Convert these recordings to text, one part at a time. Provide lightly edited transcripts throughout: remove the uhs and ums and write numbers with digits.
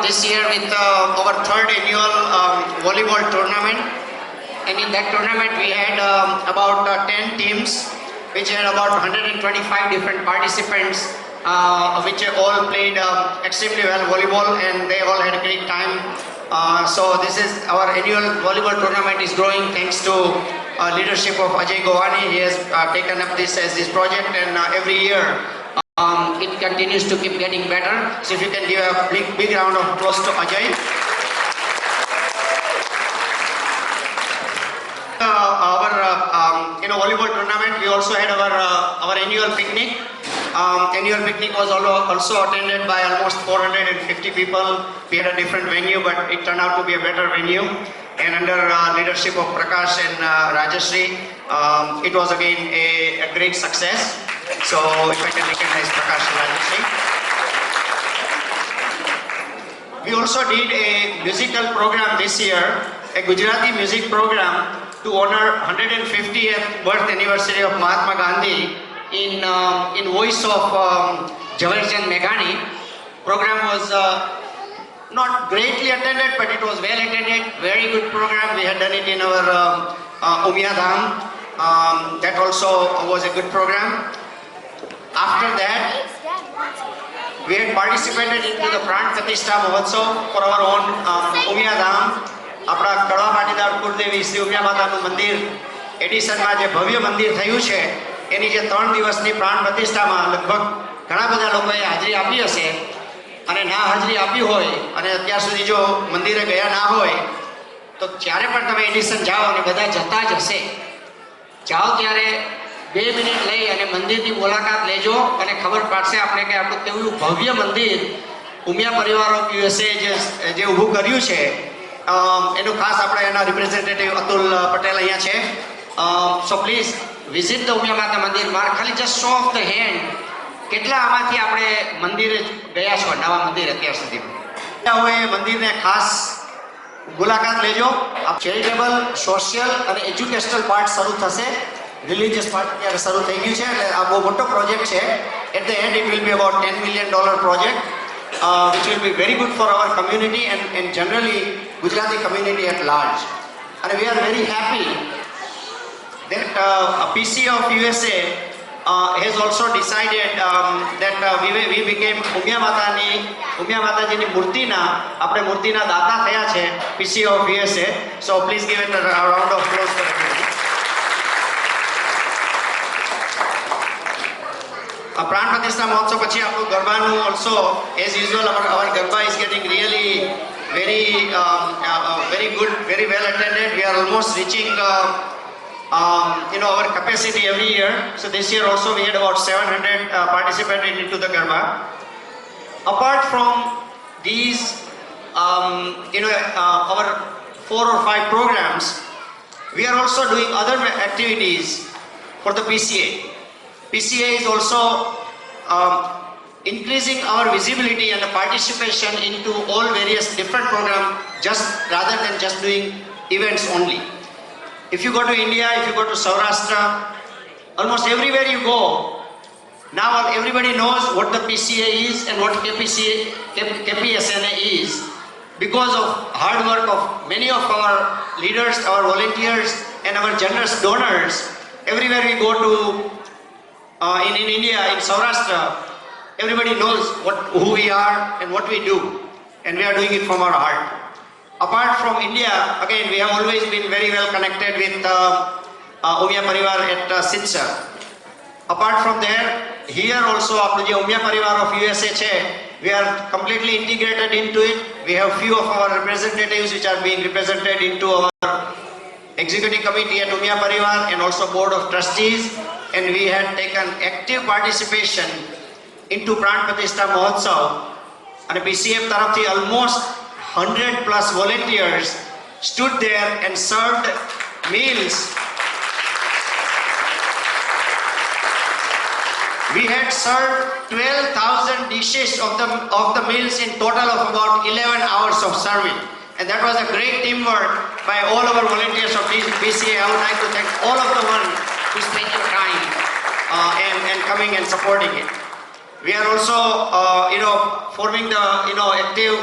this year with our third annual volleyball tournament. And in that tournament, we had about 10 teams, which had about 125 different participants, which all played extremely well volleyball, and they all had a great time. So this is our annual volleyball tournament is growing thanks to leadership of Ajay Govani. He has taken up this as this project, and every year it continues to keep getting better. So if you can give a big round of applause to Ajay. Volleyball tournament, we also had our annual picnic. Annual picnic was also attended by almost 450 people. We had a different venue, but it turned out to be a better venue. And under leadership of Prakash and Rajashri, it was again a great success. So if I can recognize Prakash and Rajashri. We also did a musical program this year, a Gujarati music program to honor 150th birth anniversary of Mahatma Gandhi in voice of Jhaverchand Meghani. Program was not greatly attended, but it was well attended. Very good program. We had done it in our Umia Dham. That also was a good program. After that, we had participated into the Pran Pratishtha Mahotsav for our own Umia Dham. આપણા કડવા પાટીદાર કુળદેવી શ્રી ઉમિયા માતાનું મંદિર એડિશનમાં જે ભવ્ય મંદિર થયું છે એની જે 3 દિવસની પ્રાણ પ્રતિષ્ઠામાં લગભગ ઘણા બધા લોકોએ હાજરી આપી હશે અને ના હાજરી આપી હોય અને અત્યાર સુધી જો મંદિરે ગયા ના હોય તો જ્યારે પણ તમે એડિશન જાઓ અને બધા જતા જ હશે જાઓ ત્યારે 2 મિનિટ લઈ અને મંદિરની મુલાકાત લેજો અને ખબર પડશે આપણે કે આપણું કેવું ભવ્ય મંદિર ઉમિયા પરિવાર ઓફ યુએસએ જે ઊભું કર્યું છે એનું ખાસ આપણે એના રિપ્રેઝેન્ટેટિવ અતુલ પટેલ અહીંયા છે so please visit the Umiya માતા મંદિર મારે ખાલી just show of the hand કેટલા આમાંથી આપણે મંદિરે ગયા છો નવા મંદિર અત્યાર સુધીમાં હવે મંદિરને ખાસ મુલાકાત લેજો આ ચેરિટેબલ સોશિયલ અને એજ્યુકેશનલ પાર્ટ શરૂ થશે રિલિજિયસ પાર્ટ અત્યારે શરૂ થઈ ગયું છે એટલે આ બહુ મોટો પ્રોજેક્ટ છે at the end it will be about $10 million project which will be very good for our community and generally Gujarati community at large. And we are very happy that PCA of USA has also decided that we became Umia Matajiની મૂર્તિના આપણે મૂર્તિના દાતા થયા છે PCA of USA. So please give it a round of applause for everybody. પ્રાણ પ્રતિષ્ઠા મહોત્સવ પછી આપણું ગરબાનું also as usual our garba is getting really very good, very well attended. We are almost reaching our capacity every year. So this year also we had about 700 participated into the garba. Apart from these our 4 or 5 programs, we are also doing other activities for the PCA. PCA is also increasing our visibility and the participation into all various different programs rather than just doing events only. If you go to India, if you go to Saurashtra, almost everywhere you go, now everybody knows what the PCA is and what KPSNA is because of hard work of many of our leaders, our volunteers and our generous donors. Everywhere we go to in India, in Saurashtra, everybody knows who we are and what we do, and we are doing it from our heart. Apart from India, again, we have always been very well connected with Umiya Parivar at Sidsar. Apart from there, here also, આપનો જે ઉમિયા પરિવાર of USA છે, we are completely integrated into it. We have few of our representatives which are being represented into our executive committee at Umiya Parivar and also board of trustees. And we had taken active participation into Pran Pratishtha Mahotsav and PCM tarafthi almost 100 plus volunteers stood there and served meals. We had served 12,000 dishes of the meals in total of about 11 hours of serving. And that was a great teamwork by all our volunteers of PCA. I would like to thank all of the ones who spent your time and coming and supporting it. We are also, forming the, active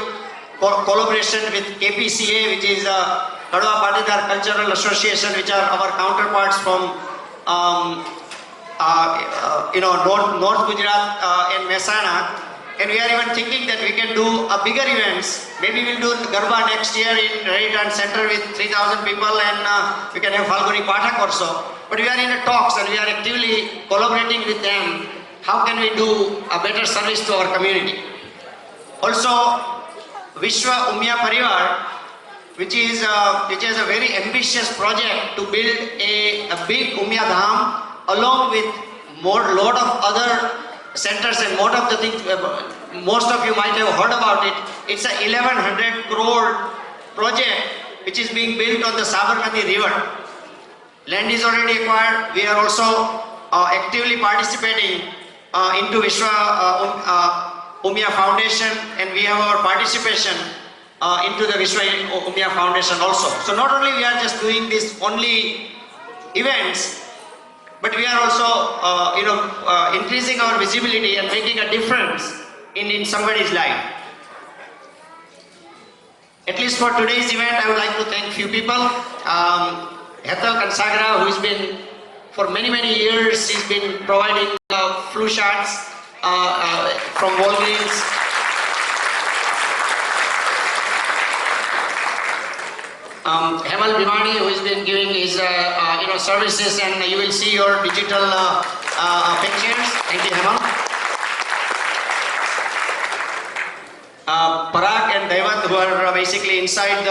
collaboration with KPCA, which is Kadwa Patidar Cultural Association, which are our counterparts from North Gujarat and Mehsana. And we are even thinking that we can do a bigger events. Maybe we'll do Garba next year in Raitan Center with 3,000 people, and we can have Falguni Pathak also. But we are in the talks and we are actively collaborating with them. How can we do a better service to our community? Also, Vishwa Umya Parivar, which is a very ambitious project to build a big Umya Dham along with lot of other centers, and most of you might have heard about it. It's a 1100 crore project which is being built on the Sabarmati river. Land is already acquired. We are also actively participating into Vishwa Umya Foundation, and we have our participation into the Vishwa Umya Foundation also. So not only we are just doing this only events, but we are also increasing our visibility and making a difference in somebody's life. At least for today's event, I would like to thank few people. Hetal Kansagra, who has been for many years, he's been providing flu shots from Walgreens. Hemal Bhimani, who has been giving his services, and you will see your digital pictures. Thank you, Hemal. Parag and Devat, who are basically inside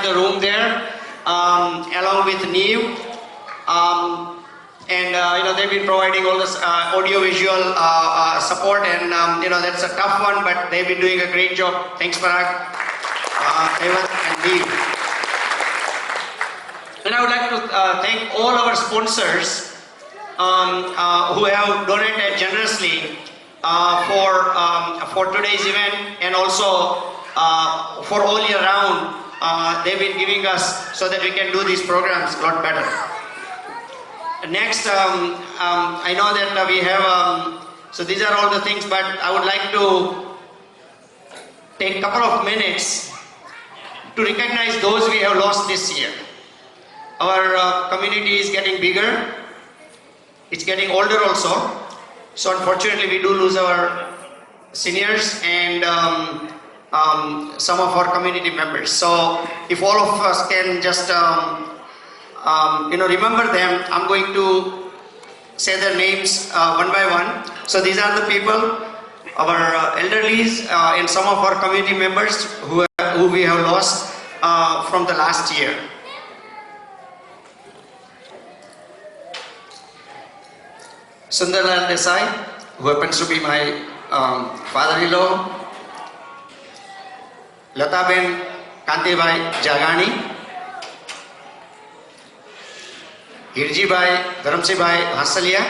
the room there, along with Neve, and they've been providing all this audio-visual support, and that's a tough one, but they've been doing a great job. Thanks, Parag, Devat, and Neve. And I would like to thank all our sponsors who have donated generously for today's event, and also for all year round. They've been giving us so that we can do these programs a lot better. Next, I know that we have, so these are all the things, but I would like to take a couple of minutes to recognize those we have lost this year. Our community is getting bigger, it's getting older also, so unfortunately we do lose our seniors and some of our community members. So if all of us can just remember them, I'm going to say their names one by one. So these are the people, our elderlies and some of our community members who we have lost from the last year. Sundarlal Desai, who happens to be my father-in-law. Lataben Kantibai Jagani. Hirjibai Dharamsibai Hasalia.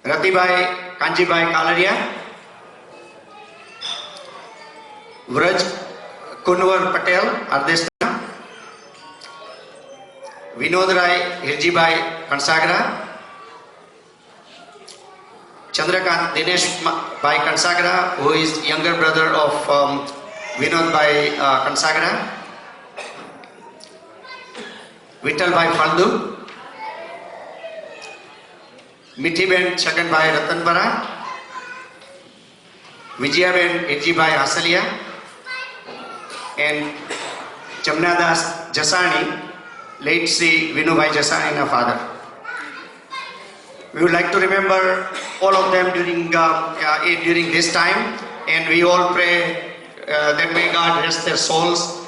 Ratibai Kanjibai Kalaria. Vraj Kunwar Patel Ardesta. Vinod Rai Hirjibai Kansagra. Chandrakant Dinesh Bhai Kansagra, who is younger brother of Vinod Bhai Kansagra. Vittal Bhai Faldu. Mithiben Chagan Bhai Ratanbara. Vijayaben Hirjibai Hasalia. And Jamnadas Jasani, late Sri Vinubhai Jasani, her father. We would like to remember all of them during this time, and we all pray that may God rest their souls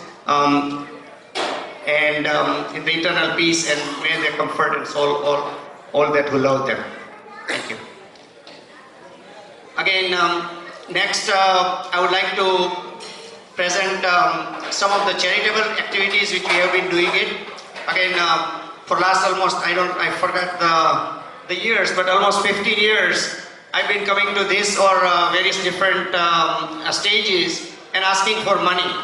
and in the eternal peace, and may they comfort and soul all that who love them. Thank you. Again, next I would like to present some of the charitable activities which we have been doing it. Again, for last almost, I forgot the years, but almost 15 years, I've been coming to this or various different stages and asking for money.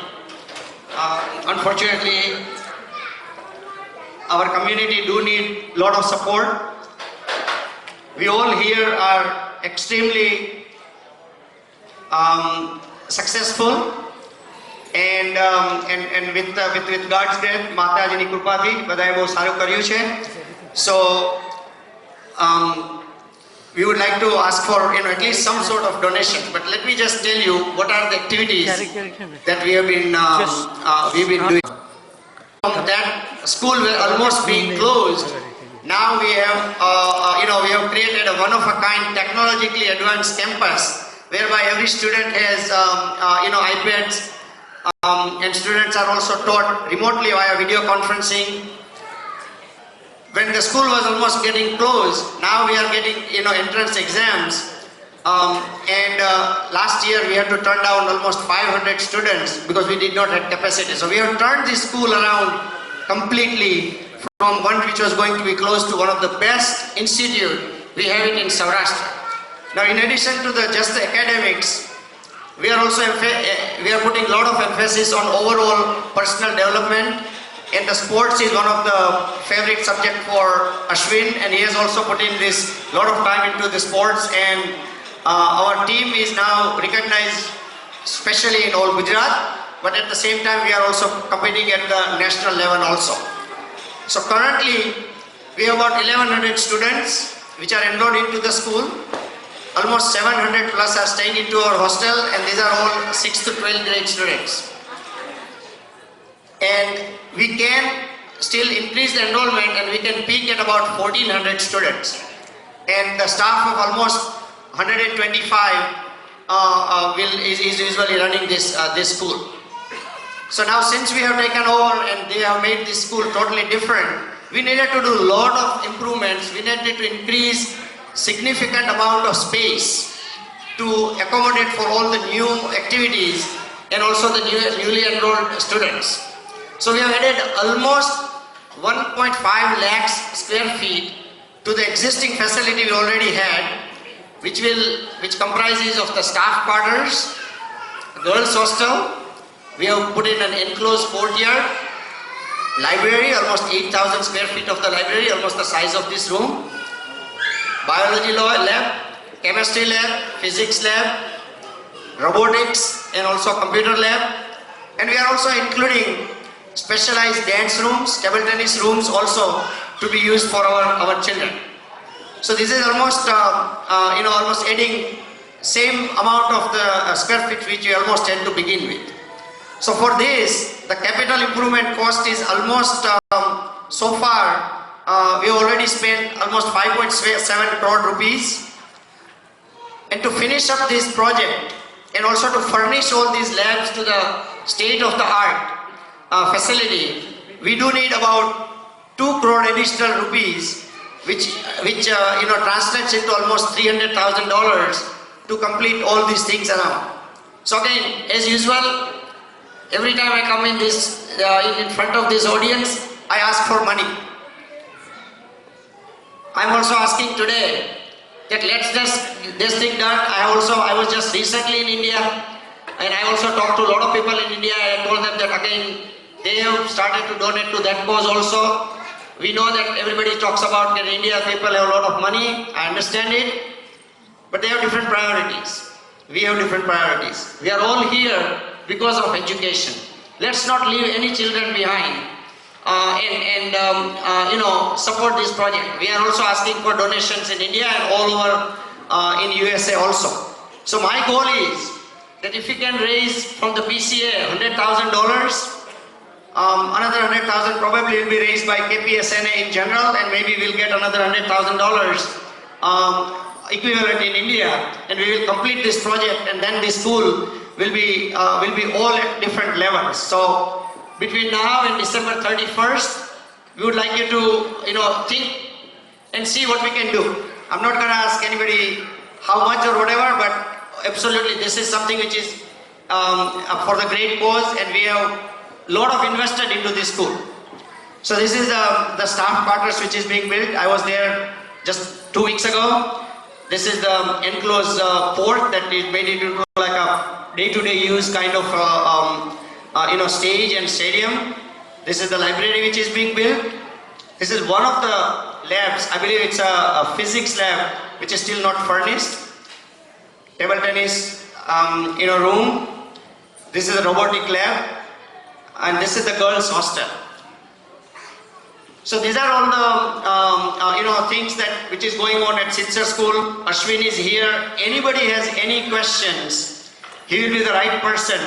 Unfortunately, our community do need a lot of support. We all here are extremely successful, and with God's grace, Matajiની કૃપાથી બધાએ બહુ સારું કર્યું છે. So we would like to ask for at least some sort of donation. But let me just tell you what are the activities that we have been doing. That school will almost be closed. Now we have we have created a one of a kind technologically advanced campus whereby every student has iPads, and students are also taught remotely via video conferencing. When the school was almost getting closed, now we are getting entrance exams, and last year we had to turn down almost 500 students because we did not have capacity. So we have turned this school around completely from one which was going to be close to one of the best institute we have it in Saurashtra. Now, in addition to just the academics, we are also putting a lot of emphasis on overall personal development, and the sports is one of the favorite subject for Ashwin, and he has also put in this lot of time into the sports, and our team is now recognized especially in all Gujarat, but at the same time we are also competing at the national level also. So currently we have about 1100 students which are enrolled into the school. Almost 700 plus are staying into our hostel, and these are all 6th to 12th grade students. And we can still increase the enrollment, and we can peak at about 1400 students. And the staff of almost 125 is usually running this school. So now, since we have taken over and they have made this school totally different, we needed to do a lot of improvements. We needed to increase significant amount of space to accommodate for all the new activities and also the newly enrolled students. So we have added almost 1.5 lakhs square feet to the existing facility we already had, which comprises of the staff quarters, girls hostel. We have put in an enclosed courtyard, library, almost 8,000 square feet of the library, almost the size of this room, biology lab, chemistry lab, physics lab, robotics, and also computer lab. And we are also including specialized dance rooms, table tennis rooms also to be used for our children. So this is almost almost adding same amount of the square feet which we almost had to begin with. So for this, the capital improvement cost is almost so far we already spent almost 5.7 crore rupees. And to finish up this project and also to furnish all these labs to the state-of-the-art facility, we do need about 2 crore additional rupees, which translates into almost $300,000 to complete all these things around. So again, as usual, every time I come in in front of this audience, I ask for money. I'm also asking today that let's just this thing done. I was just recently in India, and I also talked to a lot of people in India. I told them that again they have started to donate to that cause also. We know that everybody talks about that India people have a lot of money. I understand it, but they have different priorities. We have different priorities. We are all here because of education. Let's not leave any children behind. Support this project. We are also asking for donations in India and all over in USA also. So my goal is that if we can raise from the PCA $100,000, another 100,000 probably will be raised by KPSNA in general, and maybe we'll get another $100,000 equivalent in India, and we will complete this project, and then this school will be all at different levels. So between now and December 31st, we would like you to think and see what we can do. I'm not going to ask anybody how much or whatever, but absolutely this is something which is for the great cause, and we have a lot of invested into this school. So this is the staff quarters which is being built. I was there just 2 weeks ago. This is the enclosed port that is made into like a day-to-day use kind of stage and stadium. This is the library which is being built. This is one of the labs. I believe it's a physics lab which is still not furnished. Table tennis, room. This is a robotic lab, and this is the girls' hostel. So these are all the things which is going on at Sitzer School. Ashwin is here. Anybody has any questions, he will be the right person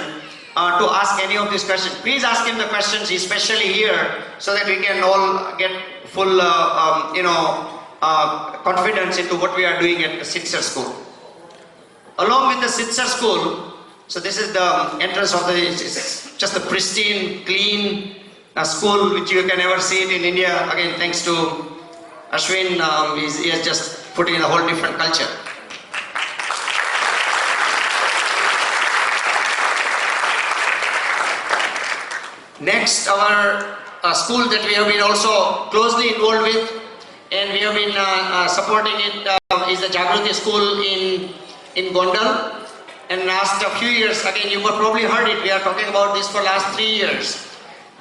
to ask any of these questions. Please ask him the questions, especially here, so that we can all get full confidence into what we are doing at the Sitzer School. Along with the Sitzer School, so this is the entrance of it's just a pristine, clean school which you can ever see it in India. Again, thanks to Ashwin, he has just put in a whole different culture. Next, our school that we have been also closely involved with, and we have been supporting it, is the Jagruti School in Gondal. And last few years, again, you have probably heard it, we are talking about this for last 3 years.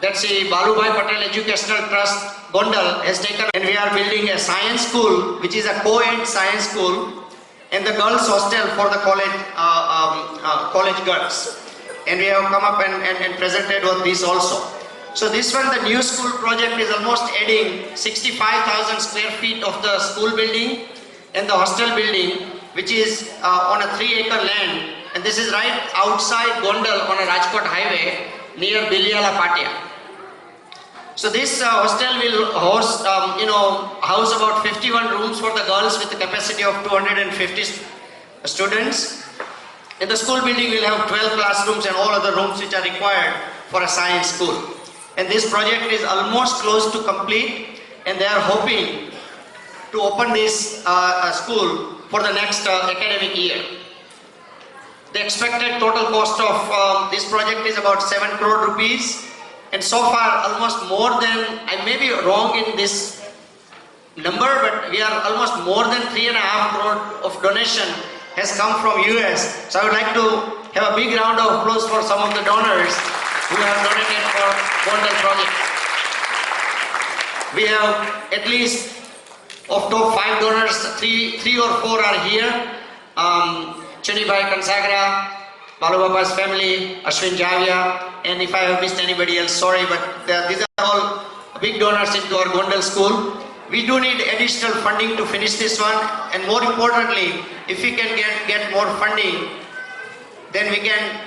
That's the Balubhai Patel Educational Trust Gondal has taken, and we are building a science school, which is a co-ed science school, and the girls' hostel for the college girls. And we have come up and presented on this also. So this one, the new school project, is almost adding 65,000 square feet of the school building and the hostel building, which is on a 3-acre land. And this is right outside Gondal on a Rajkot highway near Biliala Patia. So this hostel will house, house about 51 rooms for the girls with a capacity of 250 students. And the school building will have 12 classrooms and all other rooms which are required for a science school. And this project is almost close to complete, and they are hoping to open this school for the next academic year. The expected total cost of this project is about 7 crore rupees, and so far almost more than, I may be wrong in this number, but we are almost more than 3.5 crore of donation has come from US. So I would like to have a big round of applause for some of the donors who have donated for Gondal project. We have at least of top 5 donors, three or 4 are here. Chunibhai Kansagra, Balubaba's family, Ashwin Javia, and if I have missed anybody else, sorry, but these are all big donors into our Gondal school. We do need additional funding to finish this one, and more importantly, if we can get more funding, then we can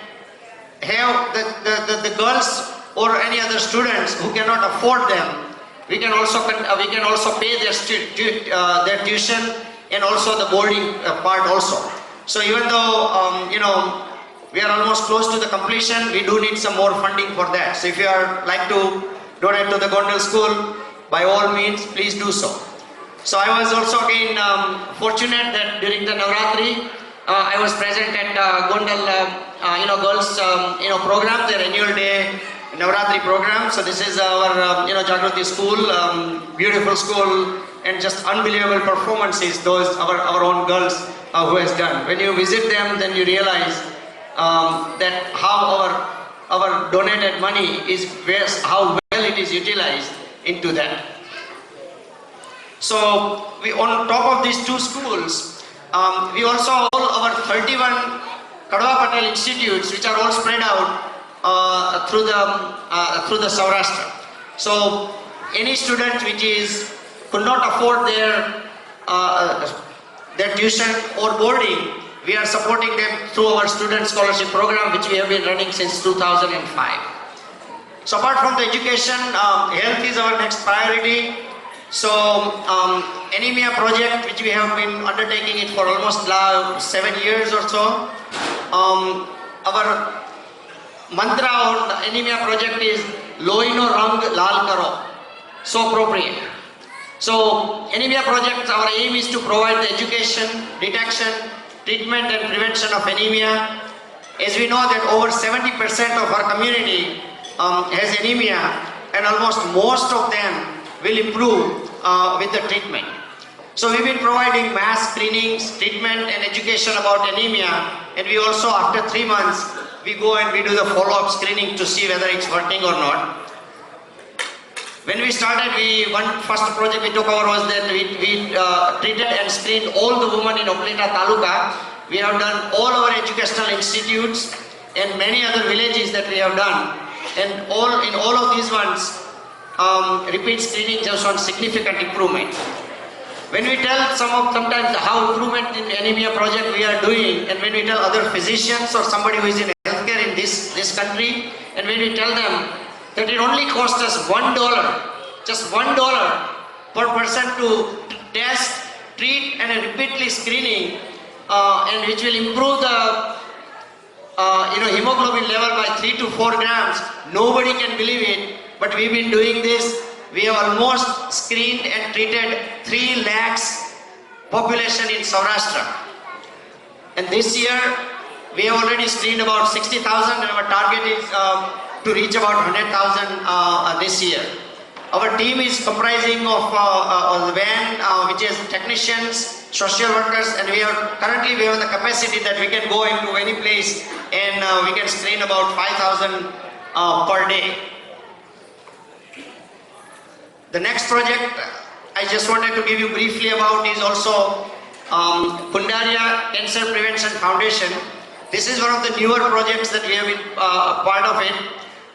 have the girls or any other students who cannot afford them. We can also pay their tuition and also the boarding part also. So even though we are almost close to the completion, we do need some more funding for that. So if you are like to donate to the Gondal school, by all means, please do so. So I was also again fortunate that during the Navratri, I was present at Gondal, girls, program, their annual day Navratri program. So this is our, Jagruti school, beautiful school, and just unbelievable performances those our own girls who has done. When you visit them, then you realize that how our donated money is, how well it is utilized into that. So on top of these 2 schools, we also have all our 31 Kadwa Patel institutes, which are all spread out through the Saurashtra. So any student which could not afford their tuition or boarding, we are supporting them through our student scholarship program, which we have been running since 2005. So apart from the education, health is our next priority. So anemia project, which we have been undertaking it for almost 7 years or so. Our mantra on the anemia project is Loino Rang Lal Karo. So appropriate. So anemia project, our aim is to provide the education, detection, treatment and prevention of anemia. As we know that over 70% of our community has anemia, and almost most of them will improve with the treatment. So we've been providing mass screenings, treatment and education about anemia, and we also after 3 months we go and we do the follow-up screening to see whether it's working or not. When we started, one first project we took over was that we treated and screened all the women in Oplita Taluka we have done all our educational institutes and many other villages that we have done. And in all of these ones, repeat screening has shown significant improvement. When we tell sometimes how improvement in anemia project we are doing, and when we tell other physicians or somebody who is in healthcare in this country, and when we tell them that it only costs us $1, just $1 per person to test, treat and repeatedly screening, and which will improve the hemoglobin level by 3 to 4 grams, nobody can believe it, but we've been doing this. We have almost screened and treated 3 lakhs population in Saurashtra. And this year, we have already screened about 60,000 and our target is to reach about 100,000 this year. Our team is comprising of the van, which is technicians, social workers, and currently we have the capacity that we can go into any place and we can screen about 5,000 per day. The next project I just wanted to give you briefly about is also Kundaria Cancer Prevention Foundation. This is one of the newer projects that we have been part of it.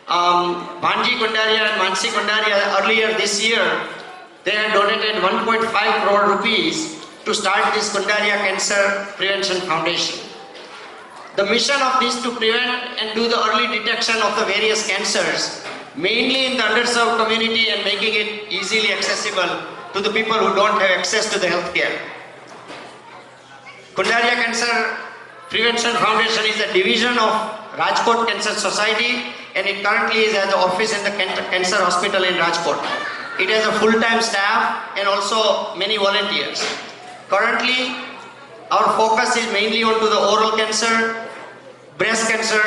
Bhanji Kundaria and Mansi Kundaria earlier this year, they had donated 1.5 crore rupees to start this Kundaria Cancer Prevention Foundation. The mission of this to prevent and do the early detection of the various cancers, mainly in the underserved community and making it easily accessible to the people who don't have access to the healthcare. Kundaria Cancer Prevention Foundation is a division of Rajkot Cancer Society, and it currently is at the office in the Cancer Hospital in Rajkot. It has a full-time staff and also many volunteers. Currently, our focus is mainly onto the oral cancer, breast cancer,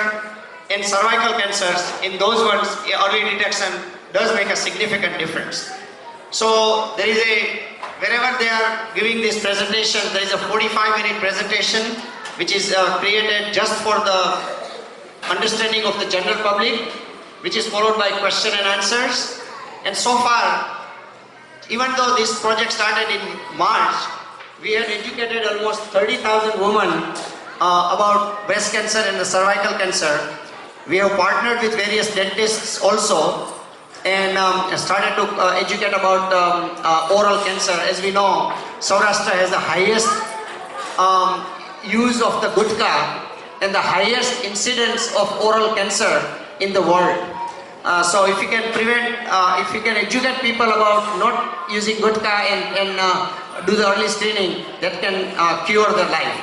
and cervical cancers. In those ones, early detection does make a significant difference. So there is wherever they are giving this presentation, there is a 45-minute presentation which is created just for the understanding of the general public, which is followed by question and answers. And so far, even though this project started in March, we had educated almost 30,000 women about breast cancer and the cervical cancer. We have partnered with various dentists also and started to educate about oral cancer. As we know, Saurashtra has the highest use of the gutka and the highest incidence of oral cancer in the world. So if you can prevent, if you can educate people about not using gutka and do the early screening, that can cure their life.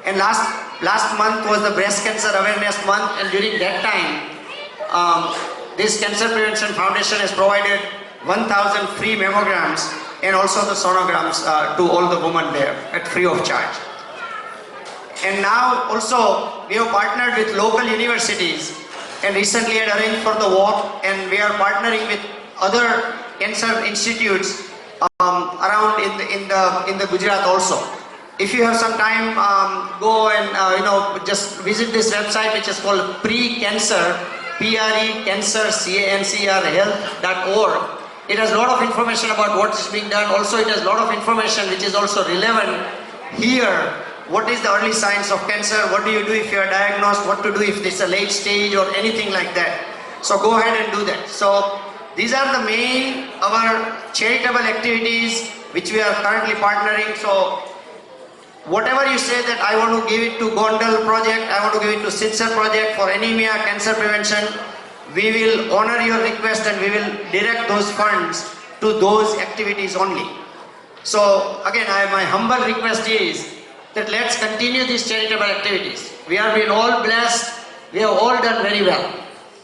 And last month was the Breast Cancer Awareness Month, and during that time, this Cancer Prevention Foundation has provided 1,000 free mammograms and also the sonograms to all the women there at free of charge. And now also we have partnered with local universities and recently had arranged for the walk, and we are partnering with other cancer institutes around in the Gujarat also. If you have some time, go and just visit this website, which is called Pre-Cancer, Cancer, health.org. It has a lot of information about what is being done. Also, it has a lot of information which is also relevant here. What is the early signs of cancer? What do you do if you are diagnosed? What to do if it's a late stage or anything like that? So go ahead and do that. So these are the main our charitable activities which we are currently partnering. So whatever you say that I want to give it to Gondal project, I want to give it to Sitser project for anemia, cancer prevention, we will honor your request and we will direct those funds to those activities only. So again, my humble request is that let's continue these charitable activities. We have been all blessed, we have all done very well.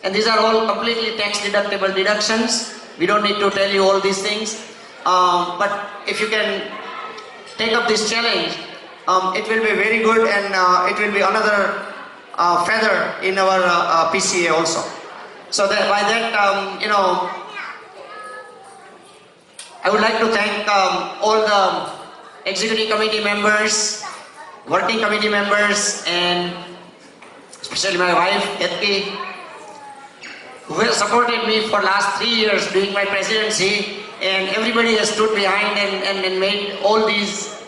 And these are all completely tax deductible deductions. We don't need to tell you all these things. But if you can take up this challenge, it will be very good, and it will be another feather in our PCA also. So that by that, I would like to thank all the executive committee members, working committee members, and especially my wife, Ketki, who has supported me for last 3 years during my presidency, and everybody has stood behind and made all these